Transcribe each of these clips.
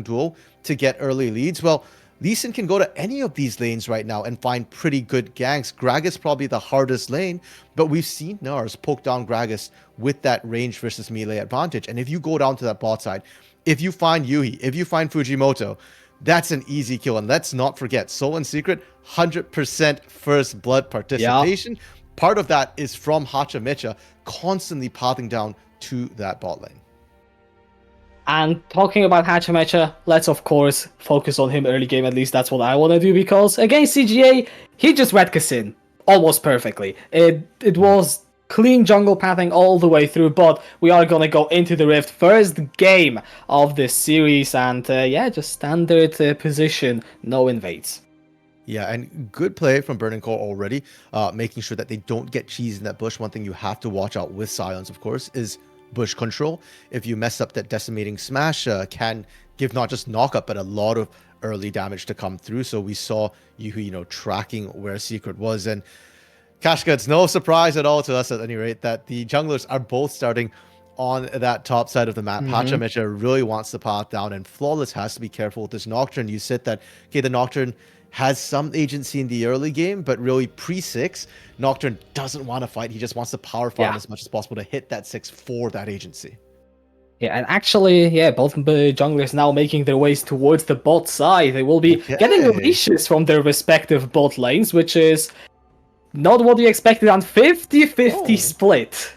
duo to get early leads. Well, Lee Sin can go to any of these lanes right now and find pretty good ganks. Gragas probably the hardest lane, but we've seen Nars poke down Gragas with that range versus melee advantage. And if you go down to that bot side, if you find Yuhi, if you find Fujimoto, that's an easy kill. And let's not forget, Soul and Secret, 100% first blood participation. Yeah. Part of that is from Hachamecha constantly pathing down to that bot lane. And talking about Hachamecha, let's of course focus on him early game. At least that's what I want to do, because against CGA, he just read Kassin almost perfectly. It was clean jungle pathing all the way through, but we are going to go into the Rift. First game of this series, and yeah, just standard position, no invades. Yeah, and good play from Burning Core already, making sure that they don't get cheese in that bush. One thing you have to watch out with Silence, of course, is bush control. If you mess up that decimating smash, can give not just knockup, but a lot of early damage to come through. So we saw Yuhi, tracking where Secret was. And Kashka, it's no surprise at all to us at any rate that the junglers are both starting on that top side of the map. Hachamecha really wants to path down, and Flawless has to be careful with this Nocturne. You said that, okay, the Nocturne has some agency in the early game, but really pre-6, Nocturne doesn't want to fight. He just wants to power farm as much as possible to hit that 6 for that agency. Yeah, and actually, yeah, both junglers now making their ways towards the bot side. They will be getting leashes from their respective bot lanes, which is not what you expected on 50-50 split.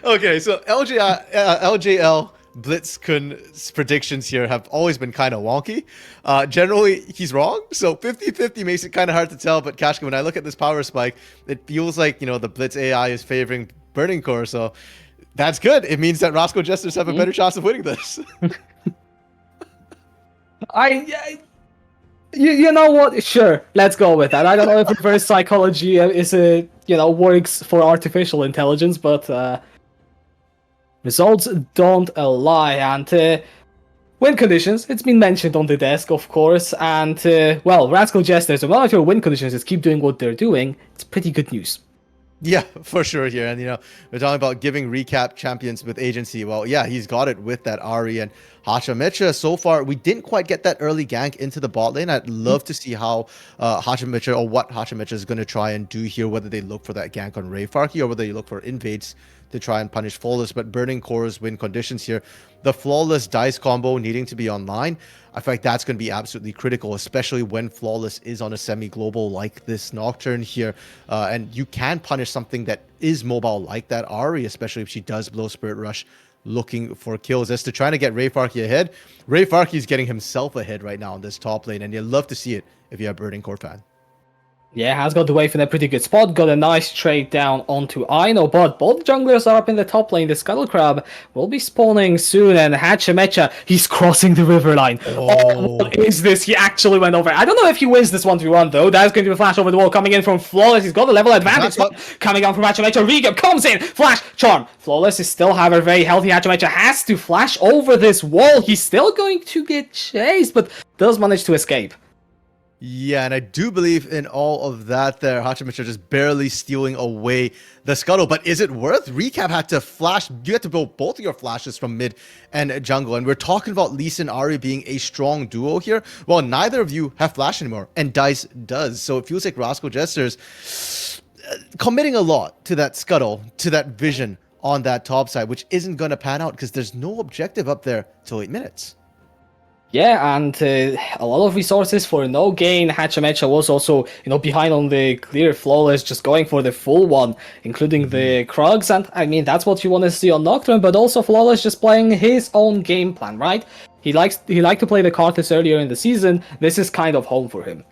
Okay, so LJL Blitzkun's predictions here have always been kind of wonky. Generally, he's wrong, so 50-50 makes it kind of hard to tell, but Kashka, when I look at this power spike, it feels like, the Blitz AI is favoring Burning Core, so that's good. It means that Rascal Jesters have a better chance of winning this. You know what? Sure, let's go with that. I don't know if reverse psychology is works for artificial intelligence, but results don't lie. And win conditions, it's been mentioned on the desk, of course. And well, Rascal Jesters, one of your win conditions is keep doing what they're doing. It's pretty good news. Yeah, for sure here. And, we're talking about giving recap champions with agency. Well, yeah, he's got it with that Ari and Hachamecha. So far, we didn't quite get that early gank into the bot lane. I'd love to see how Hachamecha, or what Hachamecha is going to try and do here, whether they look for that gank on Rayfarki or whether they look for invades to try and punish Flawless. But Burning Core's win conditions here, the Flawless dice combo needing to be online, I feel like that's going to be absolutely critical, especially when Flawless is on a semi-global like this Nocturne here. And you can punish something that is mobile like that Ari, especially if she does blow Spirit Rush looking for kills. As to trying to get Rayfarki ahead, Rayfarki's getting himself ahead right now on this top lane, and you'd love to see it if you're a Burning Core fan. Yeah, has got the wave in a pretty good spot, got a nice trade down onto Aino, but both junglers are up in the top lane. The Scuttle Crab will be spawning soon, and Hachamecha, he's crossing the river line. Oh, what is this? He actually went over. I don't know if he wins this 1v1 though. That's going to be a flash over the wall coming in from Flawless. He's got the level advantage coming on from Hachamecha. Riga comes in, flash, charm. Flawless is still, however, very healthy. Hachamecha has to flash over this wall. He's still going to get chased, but does manage to escape. Yeah, and I do believe in all of that there. Hachamecha just barely stealing away the Scuttle. But is it worth? Recap had to flash. You had to build both of your flashes from mid and jungle. And we're talking about Lee Sin Ari being a strong duo here. Well, neither of you have flash anymore, and Dice does. So it feels like Rascal Jester's committing a lot to that Scuttle, to that vision on that top side, which isn't going to pan out because there's no objective up there till 8 minutes. Yeah, and a lot of resources for no gain. Hachamecha was also, behind on the clear Flawless, just going for the full one, including the Krugs. And I mean, that's what you want to see on Nocturne, but also Flawless just playing his own game plan, right? He liked to play the Karthus earlier in the season. This is kind of home for him.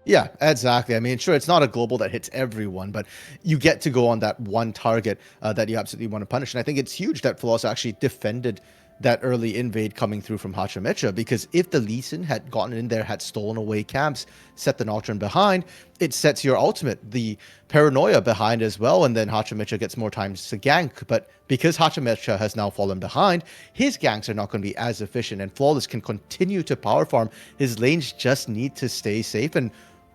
Yeah, exactly. I mean, sure, it's not a global that hits everyone, but you get to go on that one target that you absolutely want to punish. And I think it's huge that Flawless actually defended that early invade coming through from Hachamecha, because if the Lee Sin had gotten in there, had stolen away camps, set the Nocturne behind, it sets your ultimate, the Paranoia, behind as well, and then Hachamecha gets more times to gank. But because Hachamecha has now fallen behind, his ganks are not going to be as efficient, and Flawless can continue to power farm. His lanes just need to stay safe, and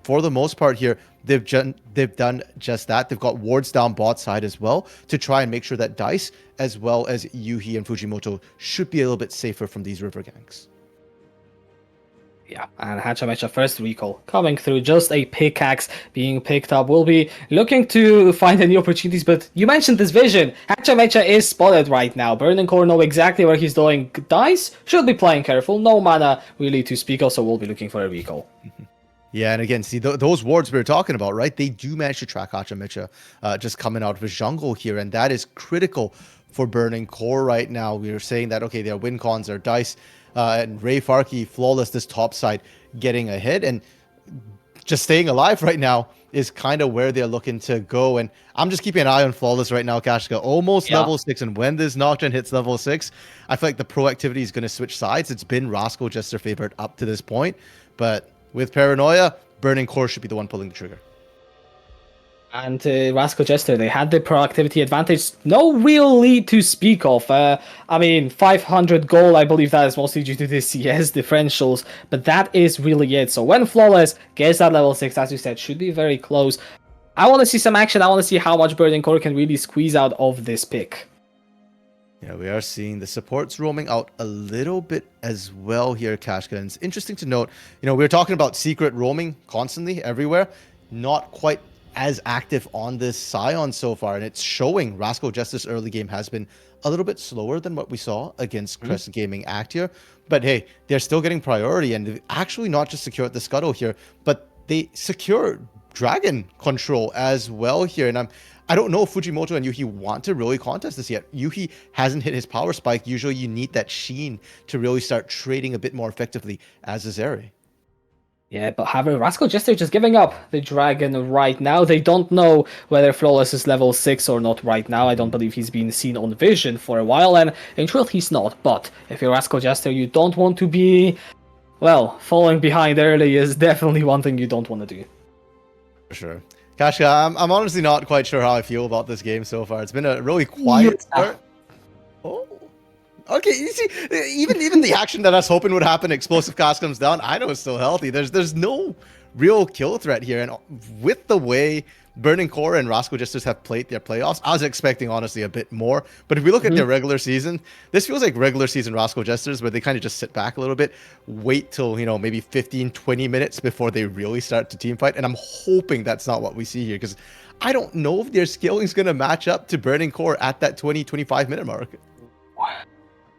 for the most part here, they've done just that. They've got wards down bot side as well to try and make sure that Dice, as well as Yuhi and Fujimoto, should be a little bit safer from these river ganks. Yeah, and Hachamecha first recall coming through, just a pickaxe being picked up. We'll be looking to find any opportunities, but you mentioned this vision. Hachamecha is spotted right now. Burning Core know exactly where he's doing. Dice should be playing careful. No mana really to speak of, so we'll be looking for a recall. Yeah, and again, see, those wards we were talking about, right? They do manage to track Hachamecha just coming out of his jungle here, and that is critical for Burning Core right now. We were saying that, okay, their win cons are Dice, and Ray Farkey, flawless this top side, getting ahead, and just staying alive right now is kind of where they're looking to go. And I'm just keeping an eye on flawless right now, Kashka. Almost level 6, and when this Nocturne hits level 6, I feel like the proactivity is going to switch sides. It's been Rascal Jester favorite up to this point, but with Paranoia, Burning Core should be the one pulling the trigger. And Rascal Jester, they had the proactivity advantage. No real lead to speak of. I mean, 500 goal, I believe that is mostly due to the CS differentials, but that is really it. So when Flawless gets that level 6, as you said, should be very close. I want to see some action. I want to see how much Burning Core can really squeeze out of this pick. Yeah, we are seeing the supports roaming out a little bit as well here, Kashka. And it's interesting to note, we were talking about secret roaming constantly everywhere. Not quite as active on this Scion so far, and it's showing Rascal Jester's early game has been a little bit slower than what we saw against Crescent Gaming Act here. But hey, they're still getting priority, and they've actually not just secured the scuttle here, but they secure dragon control as well here. And I don't know if Fujimoto and Yuhi want to really contest this yet. Yuhi hasn't hit his power spike. Usually you need that sheen to really start trading a bit more effectively as a Zeri. Yeah, but however, Rascal Jester just giving up the dragon right now. They don't know whether Flawless is level 6 or not right now. I don't believe he's been seen on Vision for a while, and in truth, he's not. But if you're Rascal Jester, you don't want to be, well, falling behind early is definitely one thing you don't want to do. For sure. Kashka, I'm honestly not quite sure how I feel about this game so far. It's been a really quiet start. Oh. Okay, you see, even the action that I was hoping would happen, explosive cast comes down. I know it's still healthy. There's no real kill threat here, and with the way Burning Core and Rascal Jesters have played their playoffs, I was expecting honestly a bit more. But if we look at their regular season, this feels like regular season Rascal Jesters, where they kind of just sit back a little bit, wait till maybe 15-20 minutes before they really start to team fight. And I'm hoping that's not what we see here, because I don't know if their scaling is going to match up to Burning Core at that 20-25 minute mark.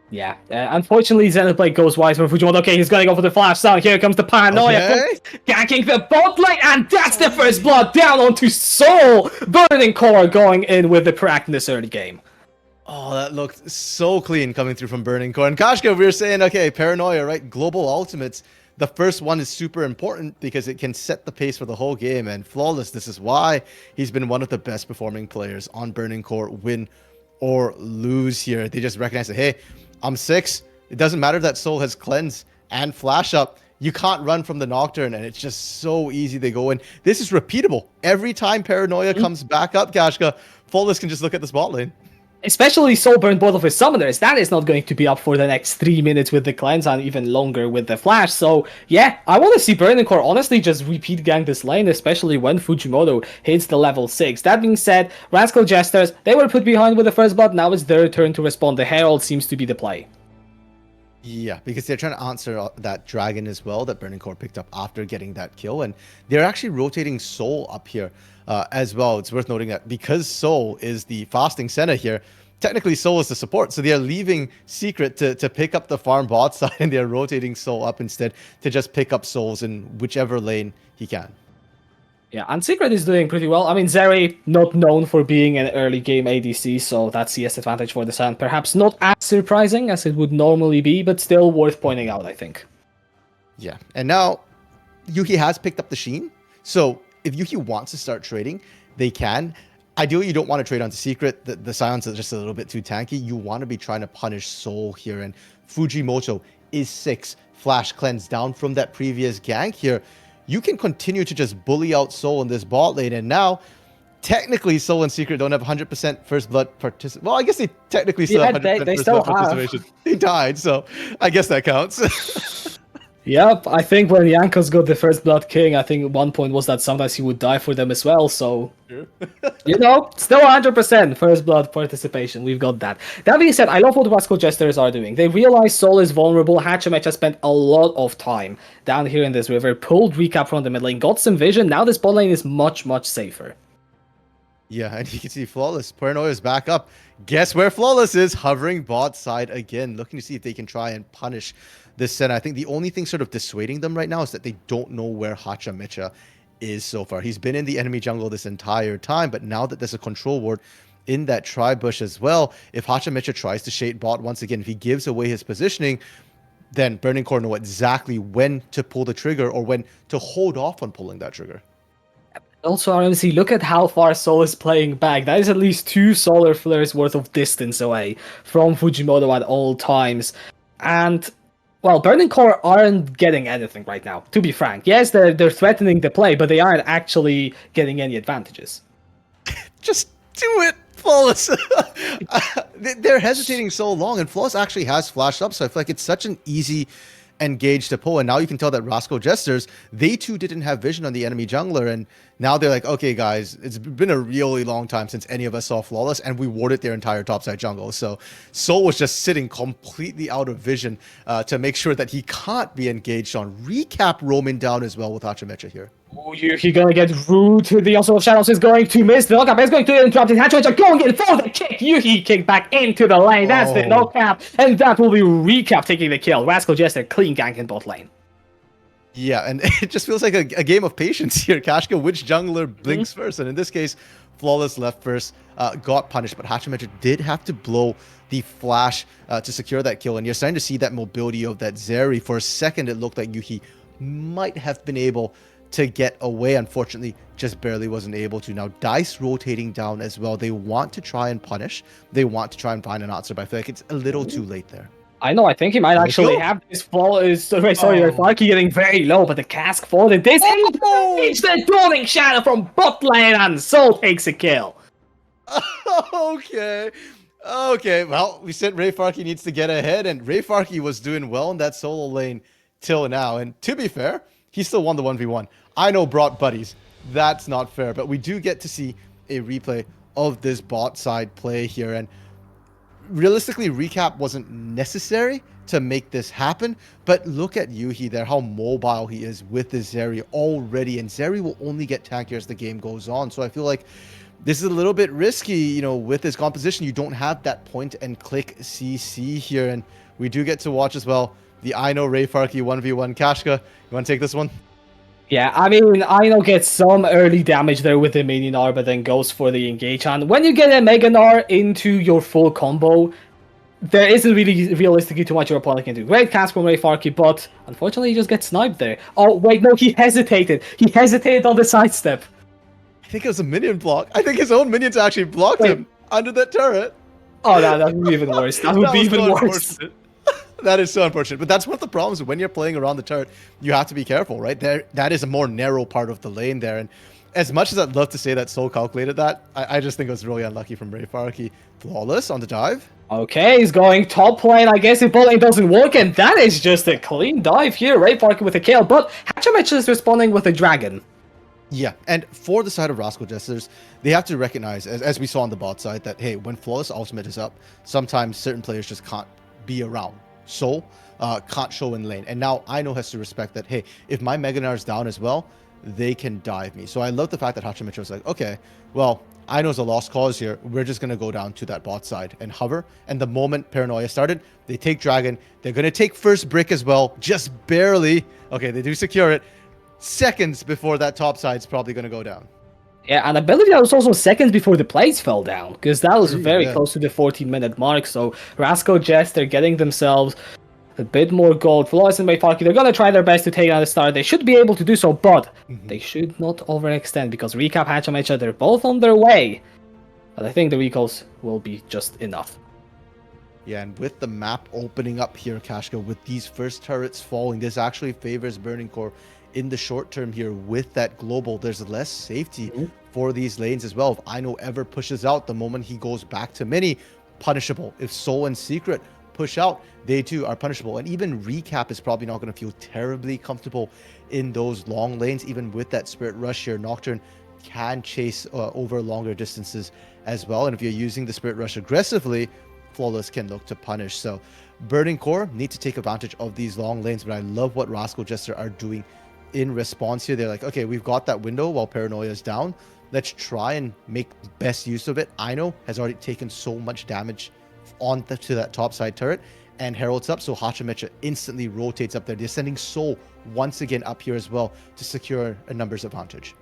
Yeah, unfortunately, Xenoblade goes wise for Fujimoto. Okay, he's gonna go for the flash down. Here comes the Paranoia. Ganking the bot lane, and that's the first blood down onto Soul. Burning Core going in with the crack in this early game. Oh, that looked so clean coming through from Burning Core. And Kashka, we were saying, okay, Paranoia, right? Global ultimates. The first one is super important because it can set the pace for the whole game. And Flawless, this is why he's been one of the best performing players on Burning Core, win or lose here. They just recognize that, hey, I'm 6. It doesn't matter that Soul has cleanse and flash up. You can't run from the Nocturne, and it's just so easy. They go in. This is repeatable. Every time Paranoia comes back up, Kashka, Flawless can just look at the spot lane. Especially Soul burned both of his summoners. That is not going to be up for the next 3 minutes with the cleanse, and even longer with the flash. So yeah, I want to see Burning Core honestly just repeat gank this lane, especially when Fujimoto hits the level 6. That being said, Rascal Jesters, they were put behind with the first blood. Now it's their turn to respond. The Herald seems to be the play. Yeah, because they're trying to answer that dragon as well that Burning Core picked up after getting that kill, and they're actually rotating Soul up here as well. It's worth noting that because Soul is the fasting Senna here, technically Soul is the support, so they're leaving Secret to pick up the farm bot side, and they're rotating Soul up instead to just pick up souls in whichever lane he can. Yeah, and Secret is doing pretty well. I mean, Zeri, not known for being an early game ADC, so that CS advantage for the Sun. Perhaps not as surprising as it would normally be, but still worth pointing out, I think. Yeah, and now Yuhi has picked up the Sheen, so if Yuhi wants to start trading, they can. Ideally, you don't want to trade onto Secret. The Scions are just a little bit too tanky. You want to be trying to punish Soul here, and Fujimoto is 6. Flash cleanse down from that previous gank here. You can continue to just bully out Soul in this bot lane, and now, technically, Soul and Secret don't have 100% first blood participation. Well, I guess they technically still have 100% they first still blood participation. They died, so I guess that counts. Yep, I think when Jankos got the first Blood King, I think at one point was that sometimes he would die for them as well, so... Still 100% first blood participation. We've got that. That being said, I love what Rascal Jesters are doing. They realize Soul is vulnerable. Hachimecha spent a lot of time down here in this river, pulled recap from the mid lane, got some vision. Now this bot lane is much, much safer. Yeah, and you can see Flawless. Paranoia is back up. Guess where Flawless is? Hovering bot side again, looking to see if they can try and punish this Senna. I think the only thing sort of dissuading them right now is that they don't know where Hachimecha is so far. He's been in the enemy jungle this entire time, but now that there's a control ward in that tri-bush as well, if Hachimecha tries to shade bot once again, if he gives away his positioning, then Burning Core know exactly when to pull the trigger or when to hold off on pulling that trigger. Also, RMC, look at how far Soul is playing back. That is at least 2 solar flares worth of distance away from Fujimoto at all times. And, well, Burning Core aren't getting anything right now, to be frank. Yes, they're threatening the play, but they aren't actually getting any advantages. Just do it, Flawless. They're hesitating so long, and Flawless actually has flashed up, so I feel like it's such an easy engage to pull. And now you can tell that Rascal Jesters, they too didn't have vision on the enemy jungler, and now they're like, okay guys, it's been a really long time since any of us saw Flawless, and we warded their entire topside jungle. So Soul was just sitting completely out of vision to make sure that he can't be engaged on. Recap roaming down as well with Hachimecha here. Oh, Yuki gonna get rude. The Onslaught of Shadows is going to miss. The knockup is going to interrupt it. Hachimecha going in for the kick. Yuki kick back into the lane. That's the knockup. And that will be Recap taking the kill. Rascal Jester clean gank in bot lane. Yeah, and it just feels like a game of patience here. Kashka, which jungler blinks first? And in this case, Flawless left first, got punished, but Hachimecha did have to blow the flash to secure that kill. And you're starting to see that mobility of that Zeri. For a second, it looked like Yuki might have been able to get away. Unfortunately, just barely wasn't able to. Now, Dice rotating down as well. They want to try and punish. They want to try and find an answer, but I feel like it's a little too late there. I know, I think he might actually have this fall. Farky getting very low, but the cask falling. This is the Dawning Shadow from bot lane, and Soul takes a kill. Okay. Well, we said Ray Farky needs to get ahead, and Ray Farky was doing well in that solo lane till now. And to be fair, he still won the 1v1. I know brought buddies. That's not fair, but we do get to see a replay of this bot side play here, and realistically, Recap wasn't necessary to make this happen, but look at Yuhi there, how mobile he is with this Zeri already, and Zeri will only get tankier as the game goes on. So I feel like this is a little bit risky, you know, with his composition. You don't have that point and click CC here, and we do get to watch as well the I know Ray Farky 1v1. Kashka, you want to take this one? Yeah, I mean, Aino gets some early damage there with the minion R, but then goes for the engage. And when you get a Mega R into your full combo, there isn't really realistically too much your opponent can do. Great cast from Ray Farky, but unfortunately he just gets sniped there. Oh, wait, no, he hesitated. He hesitated on the sidestep. I think it was a minion block. I think his own minions actually blocked him under that turret. Oh, no, that would be even worse. That would be even worse. That is so unfortunate, but that's one of the problems when you're playing around the turret. You have to be careful, right? That is a more narrow part of the lane there, and as much as I'd love to say that Soul calculated that, I just think it was really unlucky from Ray Farky. Flawless on the dive. Okay, he's going top lane. I guess if bot lane doesn't work, and that is just a clean dive here. Ray Farky with a kill, but Hachimecha is responding with a dragon. Yeah, and for the side of Rascal Jesters, they have to recognize, as we saw on the bot side, that, hey, when Flawless ultimate is up, sometimes certain players just can't be around. Soul can't show in lane. And now Aino has to respect that, hey, if my Mega Gnar is down as well, they can dive me. So I love the fact that Hachimecha was like, okay, well, Aino's a lost cause here. We're just going to go down to that bot side and hover. And the moment Paranoia started, they take Dragon. They're going to take first brick as well, just barely. Okay, they do secure it. Seconds before that top side's probably going to go down. Yeah, and I believe that was also seconds before the plates fell down, because that was very close to the 14-minute mark. So Rascal Jester getting themselves a bit more gold. Flawless and Ray Farky, they're going to try their best to take out the star. They should be able to do so, but they should not overextend, because Recap, Hachimecha, they're both on their way. But I think the recalls will be just enough. Yeah, and with the map opening up here, Kashka, with these first turrets falling, this actually favors Burning Core in the short term here. With that global, there's less safety for these lanes as well. If Aino ever pushes out, the moment he goes back to mini, punishable. If Soul and Secret push out, they too are punishable. And even Recap is probably not going to feel terribly comfortable in those long lanes. Even with that Spirit Rush here, Nocturne can chase over longer distances as well. And if you're using the Spirit Rush aggressively, Flawless can look to punish. So Burning Core need to take advantage of these long lanes, but I love what Rascal Jester are doing in response here. They're like, okay, we've got that window while Paranoia is down. Let's try and make best use of it. Aino has already taken so much damage to that top side turret, and Herald's up, so Hachimecha instantly rotates up there. They're sending Soul once again up here as well to secure a numbers advantage.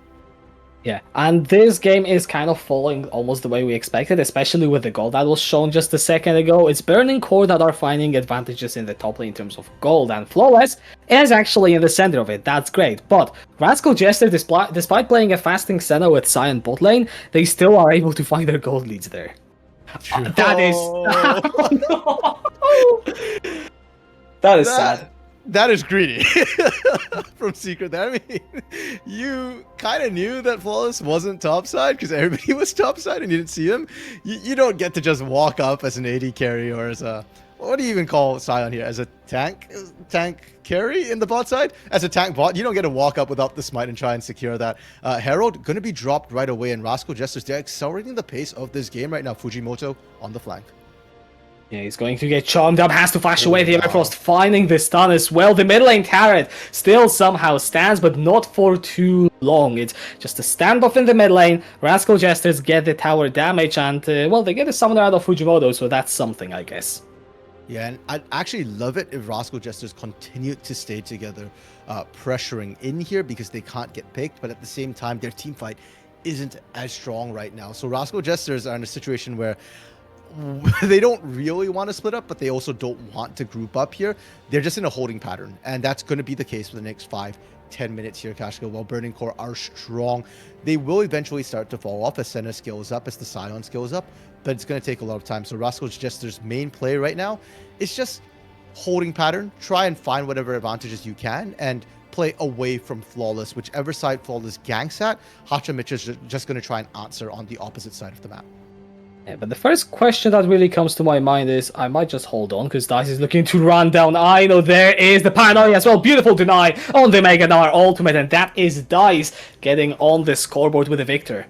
Yeah, and this game is kind of falling almost the way we expected, especially with the gold that was shown just a second ago. It's Burning Core that are finding advantages in the top lane in terms of gold, and Flawless is actually in the center of it. That's great. But Rascal Jester, despite playing a fasting Senna with Sion bot lane, they still are able to find their gold leads there. That is... that is sad. That is greedy from Secret there. I mean, you kind of knew that Flawless wasn't topside because everybody was topside and you didn't see him. You don't get to just walk up as an AD carry or as a... What do you even call Sion here? As a tank carry in the bot side? As a tank bot, you don't get to walk up without the smite and try and secure that. Herald going to be dropped right away, and Rascal Jesters, they're accelerating the pace of this game right now. Fujimoto on the flank. Yeah, he's going to get charmed up, has to flash away the Everfrost, finding the stun as well. The mid lane turret still somehow stands, but not for too long. It's just a standoff in the mid lane. Rascal Jesters get the tower damage, and, well, they get a summoner out of Fujimoto, so that's something, I guess. Yeah, and I'd actually love it if Rascal Jesters continue to stay together, pressuring in here because they can't get picked, but at the same time, their team fight isn't as strong right now. So Rascal Jesters are in a situation where they don't really want to split up, but they also don't want to group up here. They're just in a holding pattern, and that's going to be the case for the next 5-10 minutes here, Kashka. While Burning Core are strong, they will eventually start to fall off as Senna skills up, as the Sion skills up, but it's going to take a lot of time. So Rascal Jester's main play right now is just holding pattern, try and find whatever advantages you can, and play away from Flawless. Whichever side Flawless ganks at, Hachimecha is just going to try and answer on the opposite side of the map. Yeah, but the first question that really comes to my mind is, I might just hold on, because Dice is looking to run down. I know there is the Paranoia as well. Beautiful deny on the Mega Nar ultimate, and that is Dice getting on the scoreboard with a victor.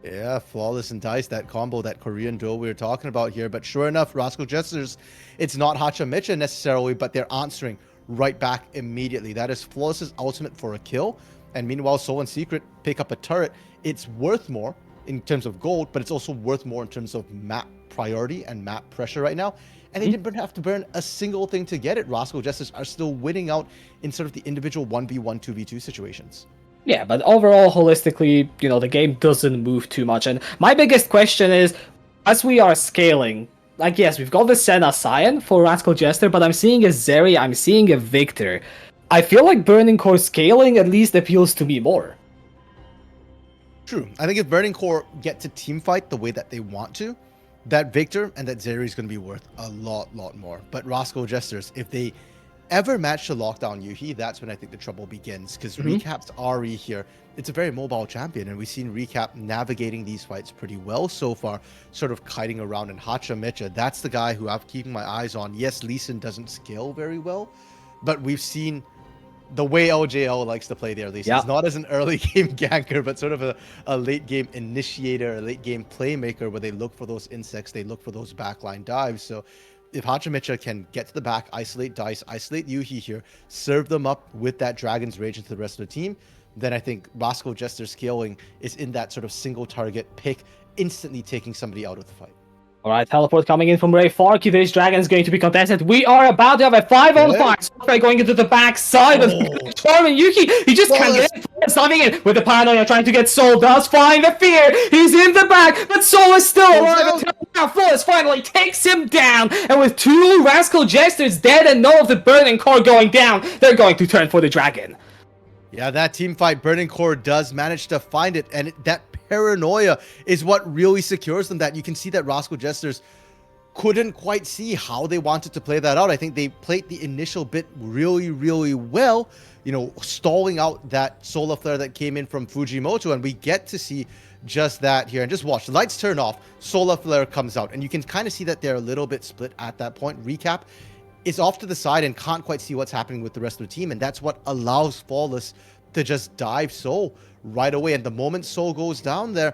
Yeah, Flawless and Dice, that combo, that Korean duo we were talking about here. But sure enough, Rascal Jesters, it's not Hachimecha necessarily, but they're answering right back immediately. That is Flawless's ultimate for a kill. And meanwhile, Soul and Secret pick up a turret. It's worth more in terms of gold, but it's also worth more in terms of map priority and map pressure right now. And they didn't have to burn a single thing to get it. Rascal Jesters are still winning out in sort of the individual 1v1, 2v2 situations. Yeah, but overall, holistically, you know, the game doesn't move too much. And my biggest question is, as we are scaling, like, yes, we've got the Senna Sion for Rascal Jester, but I'm seeing a Zeri, I'm seeing a Victor. I feel like Burning Core scaling at least appeals to me more. True. I think if Burning Core get to teamfight the way that they want to, that Victor and that Zeri is going to be worth a lot more. But Rascal Jesters, if they ever match to lockdown Yuhi, that's when I think the trouble begins. Because Recap's RE here, it's a very mobile champion, and we've seen Recap navigating these fights pretty well so far, sort of kiting around. And Hachimecha, that's the guy who I'm keeping my eyes on. Yes, Lee Sin doesn't scale very well, but we've seen the way LJL likes to play there, Lee Sin. He's not as an early game ganker, but sort of a late game initiator, a late game playmaker, where they look for those insects, they look for those backline dives. So if Hachimecha can get to the back, isolate Dice, isolate Yuhi here, serve them up with that Dragon's Rage into the rest of the team, then I think Rascal Jester scaling is in that sort of single target pick, instantly taking somebody out of the fight. Alright, teleport coming in from Ray Farky. This dragon is going to be contested. We are about to have a 5-on-5. Software going into the back side of Charming Yuki. He just can't get it. Diving in with the Paranoia, trying to get Soul. Does find the fear. He's in the back, but Soul is still alive until now. Flawless finally takes him down. And with 2 Rascal Jesters dead and no of the Burning Core going down, they're going to turn for the dragon. Yeah, that team fight, Burning Core does manage to find it, and that Paranoia is what really secures them. That you can see that Rascal Jesters couldn't quite see how they wanted to play that out. I think they played the initial bit really well, you know, stalling out that solar flare that came in from Fujimoto, and we get to see just that here. And just watch, the lights turn off, Solar Flare comes out, and you can kind of see that they're a little bit split at that point. Recap is off to the side and can't quite see what's happening with the rest of the team, and that's what allows Flawless to just dive Soul right away. And the moment Soul goes down there,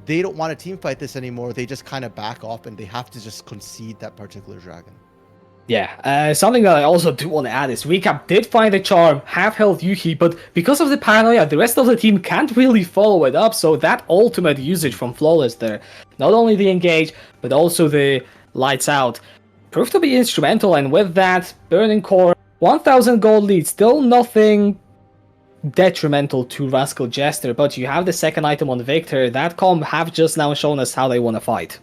they don't want to team fight this anymore. They just kind of back off, and they have to just concede that particular dragon. Yeah, something that I also do want to add is Recap did find the charm, half health Yuki, but because of the paranoia, the rest of the team can't really follow it up, so that ultimate usage from Flawless there, not only the engage, but also the lights out, proved to be instrumental, and with that, Burning Core, 1000 gold lead, still nothing detrimental to Rascal Jester, but you have the second item on Victor. That comp have just now shown us how they want to fight.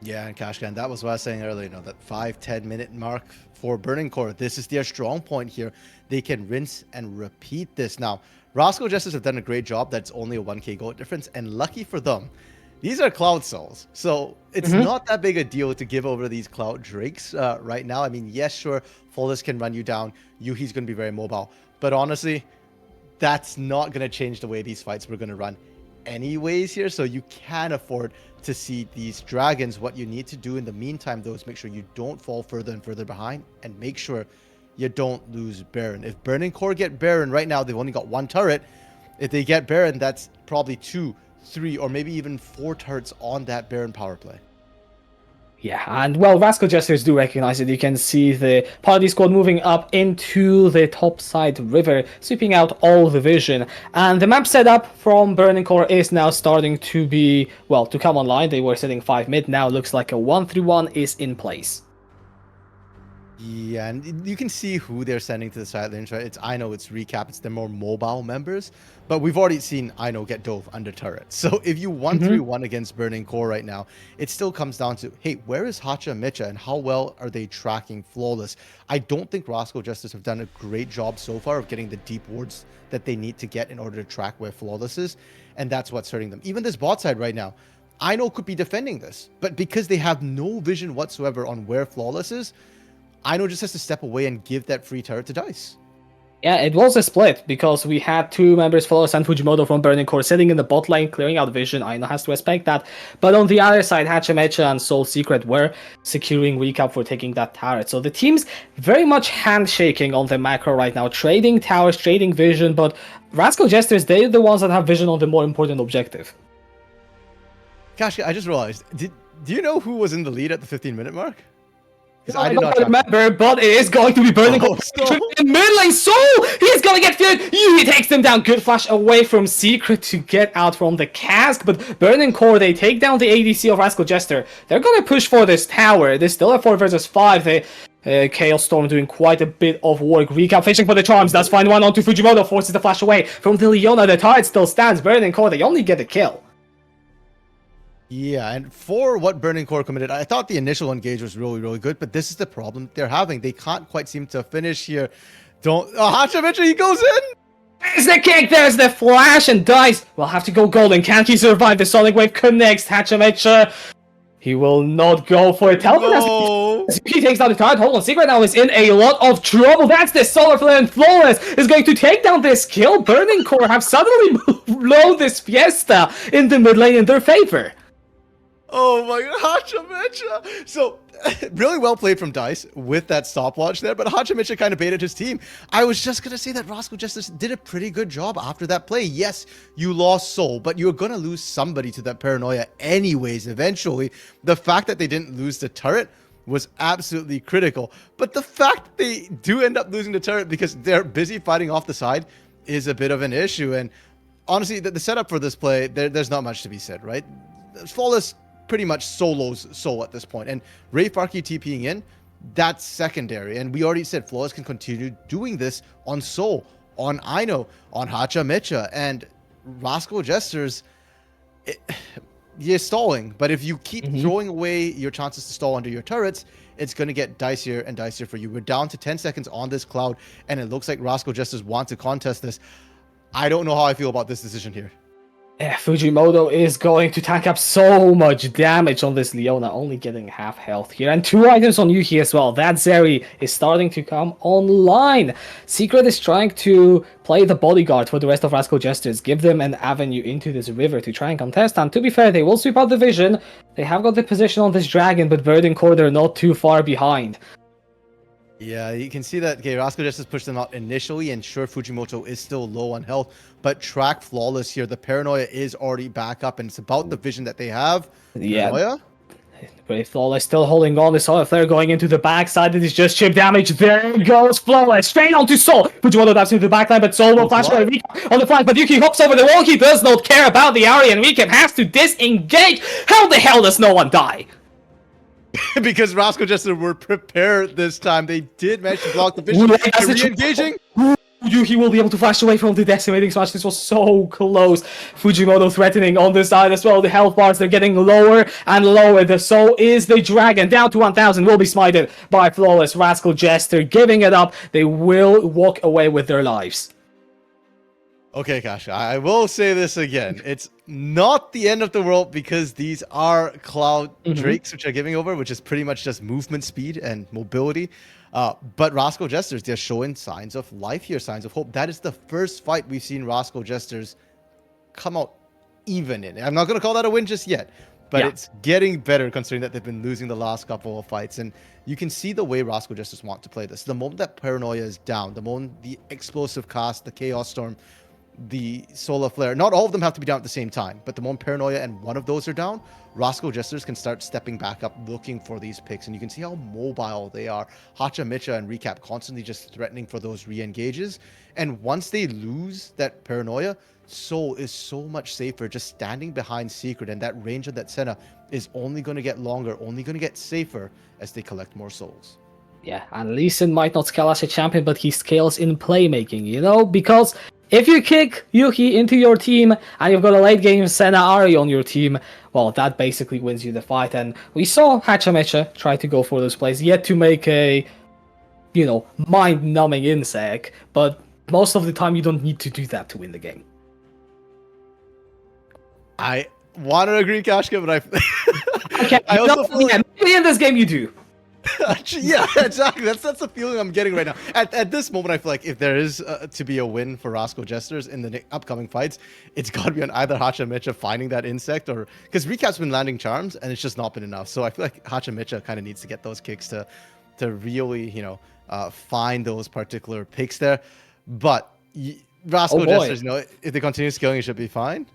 Yeah, and Kashkan, that was what I was saying earlier, that 5-10 minute mark for Burning Core. This is their strong point here. They can rinse and repeat this. Now, Rascal Jesters have done a great job. That's only a 1k gold difference, and lucky for them, these are Cloud Souls. So it's not that big a deal to give over these Cloud Drakes right now. I mean, yes, sure, Flawless can run you down. Yuhi's going to be very mobile. But honestly, that's not going to change the way these fights were going to run anyways here. So you can afford to see these dragons. What you need to do in the meantime, though, is make sure you don't fall further and further behind, and make sure you don't lose Baron. If Burning Core get Baron right now, they've only got 1 turret. If they get Baron, that's probably 2, 3, or maybe even 4 turrets on that Baron power play. Yeah, and well, Rascal Jesters do recognize it. You can see the party squad moving up into the topside river, sweeping out all the vision. And the map setup from Burning Core is now starting to be, well, to come online. They were setting 5 mid, now looks like a 1-3-1 is in place. Yeah, and you can see who they're sending to the side lanes, right? It's Recap, it's the more mobile members, but we've already seen Ino get dove under turret. So if you 1-3-1 against Burning Core right now, it still comes down to, hey, where is Hacha Micha and how well are they tracking Flawless? I don't think Rascal Justice have done a great job so far of getting the deep wards that they need to get in order to track where Flawless is, and that's what's hurting them. Even this bot side right now, Ino could be defending this, but because they have no vision whatsoever on where Flawless is, Ino just has to step away and give that free turret to Dice. Yeah, it was a split because we had 2 members, Flawless and Fujimoto from Burning Core, sitting in the bot lane, clearing out vision. Ino has to respect that. But on the other side, Hachamecha and Soul Secret were securing Recap for taking that turret. So the team's very much handshaking on the macro right now, trading towers, trading vision, but Rascal Jesters, they're the ones that have vision on the more important objective. Gosh, I just realized, do you know who was in the lead at the 15-minute mark? No, I don't remember, but it is going to be Burning Core in mid lane. So he's gonna get feared. He takes them down. Good flash away from Secret to get out from the cask. But Burning Core, they take down the ADC of Rascal Jester. They're gonna push for this tower. There's still a 4 versus 5. Chaos Storm doing quite a bit of work. Recap fishing for the charms. Does find one onto Fujimoto. Forces the flash away from the Leona. The turret still stands. Burning Core, they only get a kill. Yeah, and for what Burning Core committed, I thought the initial engage was really, really good, but this is the problem they're having. They can't quite seem to finish here. Hachamecha, he goes in! There's the kick, there's the flash, and Dice will have to go golden. Can he survive? The Sonic Wave connects. Hachamecha, he will not go for it. No. He takes down the turret. Hold on, Secret now is in a lot of trouble. That's the Solar Flare, and Flawless is going to take down this kill. Burning Core have suddenly blown this Fiesta in the mid lane in their favor. Oh my god, Hachamecha! So, really well played from Dice with that stopwatch there, but Hachamecha kind of baited his team. I was just going to say that Rascal Justice did a pretty good job after that play. Yes, you lost Soul, but you're going to lose somebody to that paranoia anyways, eventually. The fact that they didn't lose the turret was absolutely critical. But the fact that they do end up losing the turret because they're busy fighting off the side is a bit of an issue. And honestly, the setup for this play, there's not much to be said, right? Flawless pretty much solos Soul at this point, and Ray Farkey TPing in, that's secondary. And we already said Flawless can continue doing this on Soul, on Ino, on Hachamecha, and Rascal Jesters. You're stalling, but if you keep throwing away your chances to stall under your turrets, it's going to get dicier and dicier for you. We're down to 10 seconds on this Cloud, and it looks like Rascal Jesters want to contest this. I don't know how I feel about this decision here. Fujimoto is going to tank up so much damage on this Leona, only getting half health here. And 2 items on Yuki as well. That Zeri is starting to come online. Secret is trying to play the bodyguard for the rest of Rascal Jesters, give them an avenue into this river to try and contest. And to be fair, they will sweep out the vision. They have got the position on this dragon, but Burden Core, they're not too far behind. Yeah, you can see that, okay, Rascal Jester pushed them out initially, and sure, Fujimoto is still low on health, but track flawless here. The Paranoia is already back up, and it's about the vision that they have. Yeah. Paranoia? Brave Flawless still holding on. This Solar Flare going into the backside. It is just chip damage. There goes Flawless. Straight onto Soul. Fujimoto dives into the backline, but Soul will flash away. On the flank, but Yuki hops over the wall. He does not care about the area, and Recap has to disengage. How the hell does no one die? Because Rascal Jester were prepared this time. They did manage to block the vision. Re-engaging. Yuki will be able to flash away from the decimating smash. This was so close. Fujimoto threatening on the side as well. The health bars, they're getting lower and lower. So is the dragon. Down to 1000. Will be smited by Flawless. Rascal Jester giving it up. They will walk away with their lives. Okay, Kasha, I will say this again. It's not the end of the world because these are Cloud Drakes, which are giving over, which is pretty much just movement speed and mobility. But Rascal Jesters, they're showing signs of life here, signs of hope. That is the first fight we've seen Rascal Jesters come out even in. I'm not going to call that a win just yet, but it's getting better considering that they've been losing the last couple of fights. And you can see the way Rascal Jesters want to play this. The moment that Paranoia is down, the moment the Explosive Cast, the Chaos Storm, the Solar Flare, not all of them have to be down at the same time, but the moment Paranoia and one of those are down, Rascal Jesters can start stepping back up looking for these picks, and you can see how mobile they are. Hacha, Micha, and Recap constantly just threatening for those re-engages, and once they lose that Paranoia, Soul is so much safer just standing behind Secret, and that range of that Senna is only going to get longer, only going to get safer as they collect more souls. Yeah, and Lee Sin might not scale as a champion, but he scales in playmaking, you know, because if you kick Yuki into your team and you've got a late game Senna Ari on your team, well, that basically wins you the fight. And we saw Hachamecha try to go for those plays, yet to make a, you know, mind-numbing insect, but most of the time you don't need to do that to win the game. I want to agree, Kashka, but Okay, I also feel like... maybe in this game you do. Yeah, exactly. That's the feeling I'm getting right now. At this moment, I feel like if there is to be a win for Rascal Jesters in the upcoming fights, it's got to be on either Hacha Micha finding that insect, or because Recap's been landing charms and it's just not been enough. So I feel like Hacha Micha kind of needs to get those kicks to really, you know, find those particular picks there. But Rascal Jesters, you know, if they continue scaling, it should be fine.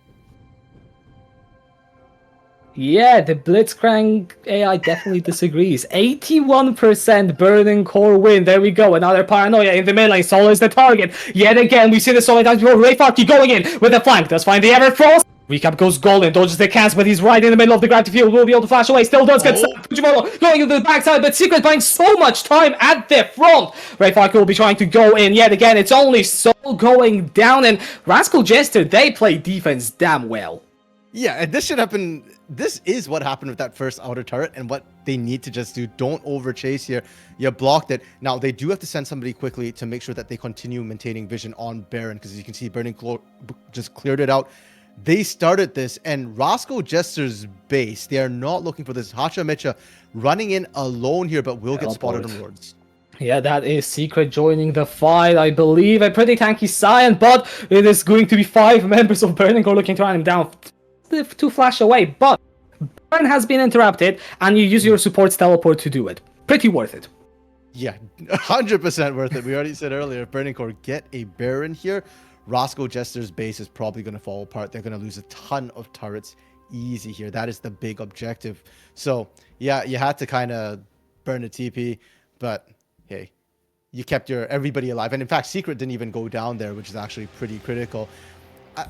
Yeah, the Blitzcrank AI definitely disagrees. 81% Burning Core win. There we go. Another Paranoia in the mid lane. Solo is the target. Yet again, we see this so many times before. Rayfarky going in with the flank. Does find the Everfrost. Recap goes golden. Dodges the cast, but he's right in the middle of the gravity field. Will be able to flash away. Still does get stuck. Fujimoto going into the backside, but Secret buying so much time at the front. Rayfarky will be trying to go in yet again. It's only Soul going down, and Rascal Jester, they play defense damn well. Yeah, and this should happen. This is what happened with that first outer turret, and what they need to just do. Don't over chase here. You blocked it. Now, they do have to send somebody quickly to make sure that they continue maintaining vision on Baron, because as you can see, Burning Core just cleared it out. They started this, and Rascal Jester's base, they are not looking for this. Hacha Micha running in alone here, but will get spotted on wards. Yeah, that is Secret joining the fight, I believe. A pretty tanky Cyan, but it is going to be 5 members of Burning Core looking to run him down to flash away, but Burn has been interrupted, and you use your support's teleport to do it. Pretty worth it. Yeah, 100% worth it. We already said earlier, Burning Core get a Baron here. Rascal Jester's base is probably going to fall apart. They're going to lose a ton of turrets easy here. That is the big objective. So, yeah, you had to kind of burn the TP, but hey, you kept everybody alive. And in fact, Secret didn't even go down there, which is actually pretty critical.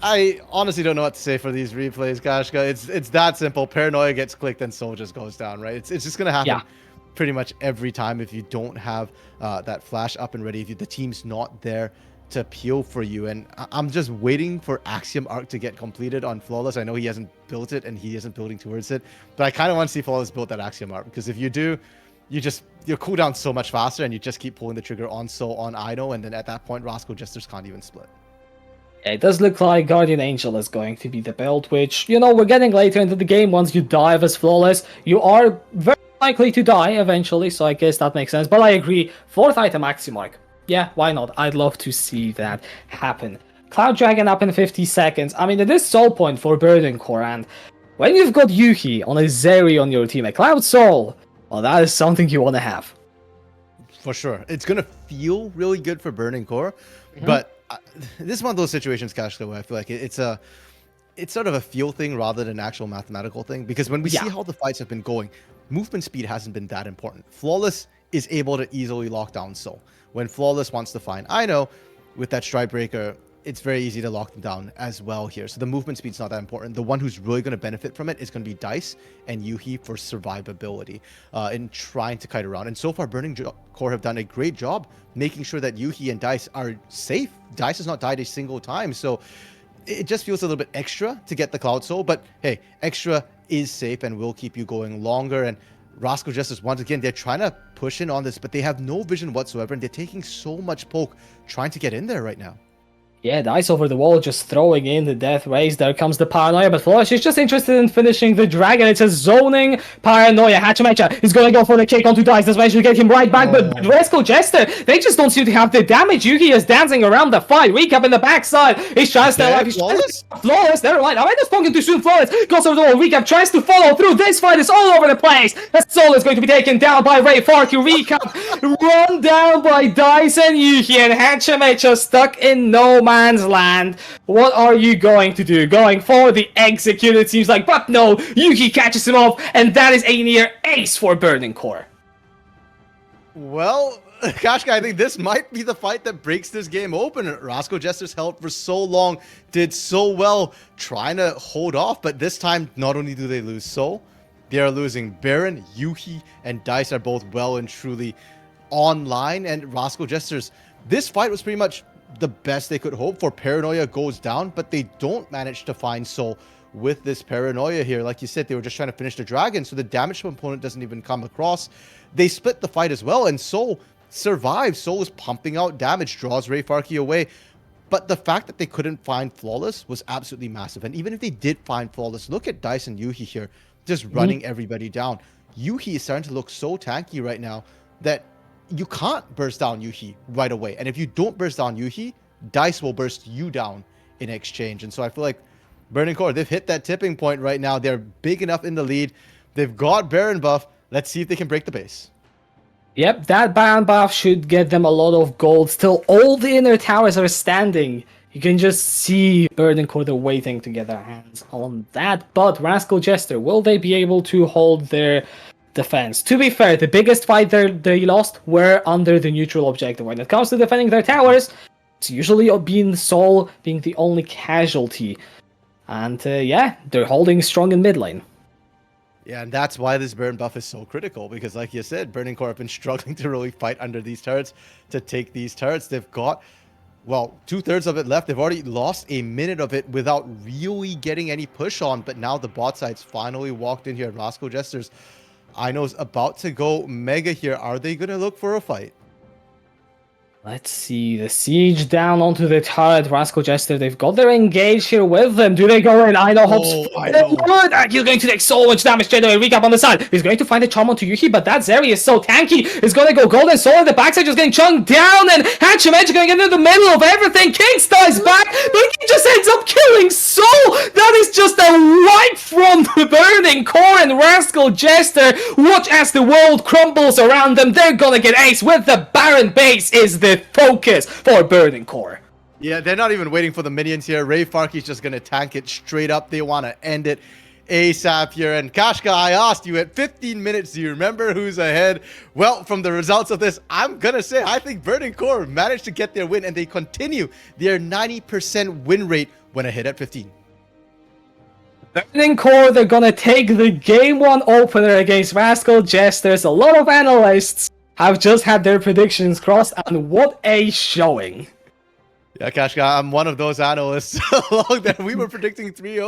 I honestly don't know what to say for these replays, Kashka. It's that simple. Paranoia gets clicked and Soul just goes down, right? It's just going to happen pretty much every time if you don't have that flash up and ready, if the team's not there to peel for you. And I'm just waiting for Axiom Arc to get completed on Flawless. I know he hasn't built it and he isn't building towards it, but I kind of want to see Flawless build that Axiom Arc, because if you do, your cooldown so much faster and you just keep pulling the trigger on Soul, on Ino, and then at that point, Rascal Jesters can't even split. It does look like Guardian Angel is going to be the build, which, you know, we're getting later into the game. Once you dive as Flawless, you are very likely to die eventually, so I guess that makes sense. But I agree, 4th item Aximark. Yeah, why not? I'd love to see that happen. Cloud Dragon up in 50 seconds. I mean, it is Soul Point for Burden Core, and when you've got Yuhi on a Zeri on your team, a Cloud Soul, well, that is something you want to have. For sure. It's going to feel really good for Burning Core, but this is one of those situations, Kashka, where I feel like it's sort of a feel thing rather than an actual mathematical thing, because when we see how the fights have been going, movement speed hasn't been that important. Flawless is able to easily lock down Soul. When Flawless wants to find Ino with that Stride Breaker, it's very easy to lock them down as well here. So the movement speed's not that important. The one who's really going to benefit from it is going to be Dice and Yuhi for survivability in trying to kite around. And so far, Burning Core have done a great job making sure that Yuhi and Dice are safe. Dice has not died a single time. So it just feels a little bit extra to get the Cloud Soul. But hey, extra is safe and will keep you going longer. And Rascal Jester, once again, they're trying to push in on this, but they have no vision whatsoever. And they're taking so much poke trying to get in there right now. Yeah, Dice over the wall, just throwing in the death race. There comes the Paranoia, but Flawless is just interested in finishing the Dragon. It's a zoning Paranoia. Hachimecha is going to go for the kick onto Dice. That's why she'll get him right back, but Rascal Jester, they just don't seem to have the damage. Yuki is dancing around the fight. Recap in the backside. He's trying to stay alive. Flawless, never mind. I might have spoken too soon. Flawless goes over the wall. Recap tries to follow through. This fight is all over the place. That Soul is going to be taken down by Ray Farky. Recap run down by Dice and Yuki, and Hachimecha stuck in no man's land. What are you going to do? Going for the execute, it seems like, but no, Yuki catches him off, and that is a near ace for Burning Core. Well, Kashka, I think this might be the fight that breaks this game open. Rascal Jester's held for so long, did so well trying to hold off, but this time, not only do they lose Soul, they are losing Baron, Yuhi, and Dice are both well and truly online, and Rascal Jester's, this fight was pretty much the best they could hope for. Paranoia goes down, but they don't manage to find Soul with this Paranoia here. Like you said, they were just trying to finish the Dragon, so the damage component doesn't even come across. They split the fight as well, and Soul survives. Soul is pumping out damage, draws Ray Farky away. But the fact that they couldn't find Flawless was absolutely massive. And even if they did find Flawless, look at Dice and Yuhi here, just running everybody down. Yuhi is starting to look so tanky right now that you can't burst down Yuhi right away. And if you don't burst down Yuhi, Dice will burst you down in exchange. And so I feel like Burning Core, they've hit that tipping point right now. They're big enough in the lead. They've got Baron buff. Let's see if they can break the base. Yep, that Baron buff should get them a lot of gold. Still, all the inner towers are standing. You can just see Burning Core, they're waiting to get their hands on that. But Rascal Jester, will they be able to hold their defense? To be fair, the biggest fight they lost were under the neutral objective. When it comes to defending their towers, it's usually being Soul being the only casualty. And yeah, they're holding strong in mid lane. Yeah, and that's why this Burn buff is so critical, because like you said, Burning Core have been struggling to really fight under these turrets, to take these turrets. They've got, well, 2/3 of it left. They've already lost a minute of it without really getting any push on, but now the bot side's finally walked in here. Rascal Jester's, Ino's about to go mega here. Are they going to look for a fight? Let's see, the siege down onto the turret. Rascal Jester, they've got their engage here with them. Do they go in? Ino hops forward, and he's going to take so much damage. Straight away, recap on the side. He's going to find a charm onto Yuki, but that Zeri is so tanky. He's going to go golden soul on the backside, just getting chunked down, and Hachimecha going into the middle of everything. Kingstar is back, but he just ends up killing Soul. That is just a right from the Burning Core, and Rascal Jester, watch as the world crumbles around them. They're gonna get ace with the Baron base is the focus for Burning Core. Yeah, they're not even waiting for the minions here. Ray Farky's just going to tank it straight up. They want to end it ASAP here. And Kashka, I asked you at 15 minutes, do you remember who's ahead? Well, from the results of this, I'm going to say I think Burning Core managed to get their win, and they continue their 90% win rate when ahead at 15. Burning Core, they're gonna take the game 1 opener against Rascal Jesters. A lot of analysts have just had their predictions crossed, and what a showing. Yeah, Kashka, I'm one of those analysts along that we were predicting 3-0.